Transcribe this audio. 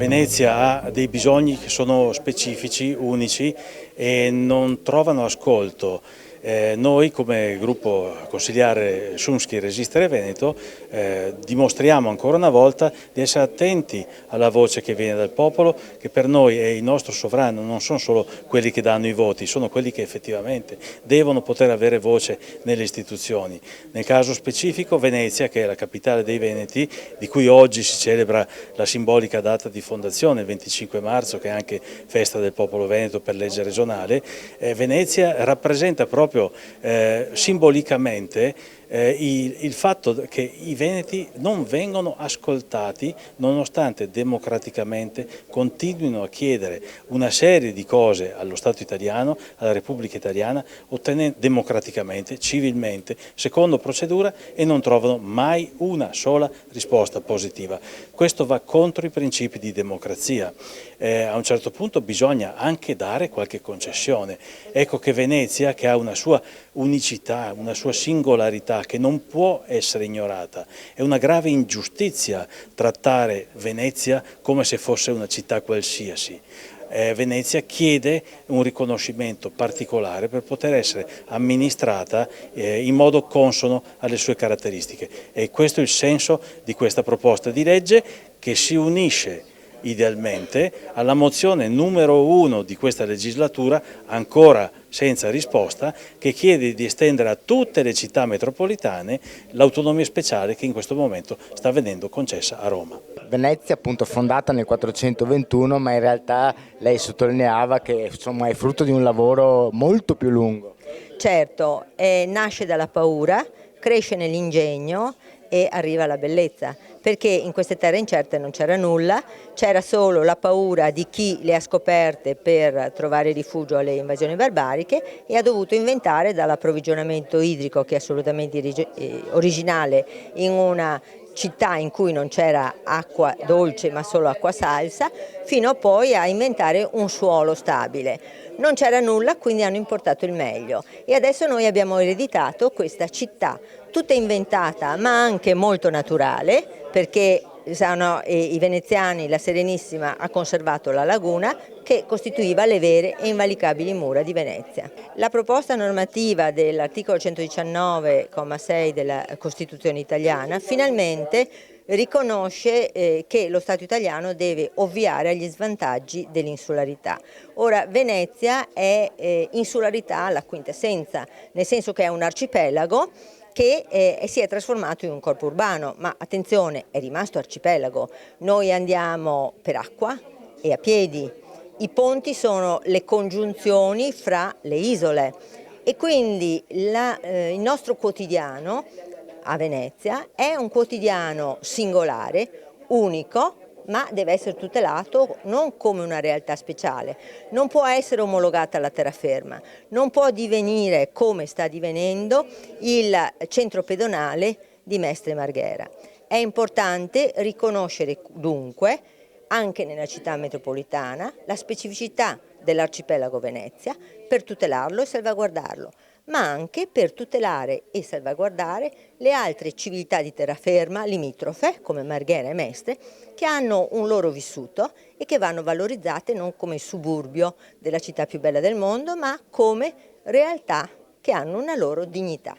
Venezia ha dei bisogni che sono specifici, unici e non trovano ascolto. Noi come gruppo consigliare Szumski Resistere Veneto dimostriamo ancora una volta di essere attenti alla voce che viene dal popolo, che per noi è il nostro sovrano, non sono solo quelli che danno i voti, sono quelli che effettivamente devono poter avere voce nelle istituzioni. Nel caso specifico Venezia, che è la capitale dei Veneti, di cui oggi si celebra la simbolica data di fondazione, il 25 marzo, che è anche festa del popolo veneto per legge regionale, Venezia rappresenta proprio simbolicamente il fatto che i veneti non vengono ascoltati nonostante democraticamente continuino a chiedere una serie di cose allo Stato italiano, alla Repubblica Italiana, ottenendo democraticamente, civilmente, secondo procedura e non trovano mai una sola risposta positiva. Questo va contro i principi di democrazia. A un certo punto bisogna anche dare qualche concessione. Ecco che Venezia, che ha una sua unicità, una sua singolarità che non può essere ignorata, è una grave ingiustizia trattare Venezia come se fosse una città qualsiasi. Venezia chiede un riconoscimento particolare per poter essere amministrata in modo consono alle sue caratteristiche e questo è il senso di questa proposta di legge che si unisce idealmente alla mozione numero 1 di questa legislatura, ancora senza risposta, che chiede di estendere a tutte le città metropolitane l'autonomia speciale che in questo momento sta venendo concessa a Roma. Venezia appunto fondata nel 421, ma in realtà lei sottolineava che insomma, è frutto di un lavoro molto più lungo. Certo, nasce dalla paura, cresce nell'ingegno e arriva alla bellezza, perché in queste terre incerte non c'era nulla, c'era solo la paura di chi le ha scoperte per trovare rifugio alle invasioni barbariche e ha dovuto inventare dall'approvvigionamento idrico, che è assolutamente originale in una città in cui non c'era acqua dolce ma solo acqua salsa, fino poi a inventare un suolo stabile. Non c'era nulla, quindi hanno importato il meglio e adesso noi abbiamo ereditato questa città tutta inventata ma anche molto naturale, perché i veneziani, la Serenissima ha conservato la laguna che costituiva le vere e invalicabili mura di Venezia. La proposta normativa dell'articolo 119,6 della Costituzione italiana finalmente riconosce che lo Stato italiano deve ovviare agli svantaggi dell'insularità. Ora Venezia è insularità alla quintessenza, nel senso che è un arcipelago che si è trasformato in un corpo urbano, ma attenzione, è rimasto arcipelago. Noi andiamo per acqua e a piedi, i ponti sono le congiunzioni fra le isole e quindi il nostro quotidiano a Venezia è un quotidiano singolare, unico, ma deve essere tutelato non come una realtà speciale, non può essere omologata alla terraferma, non può divenire, come sta divenendo, il centro pedonale di Mestre Marghera. È importante riconoscere dunque, anche nella città metropolitana, la specificità dell'arcipelago Venezia per tutelarlo e salvaguardarlo, ma anche per tutelare e salvaguardare le altre civiltà di terraferma limitrofe, come Marghera e Mestre, che hanno un loro vissuto e che vanno valorizzate non come suburbio della città più bella del mondo, ma come realtà che hanno una loro dignità.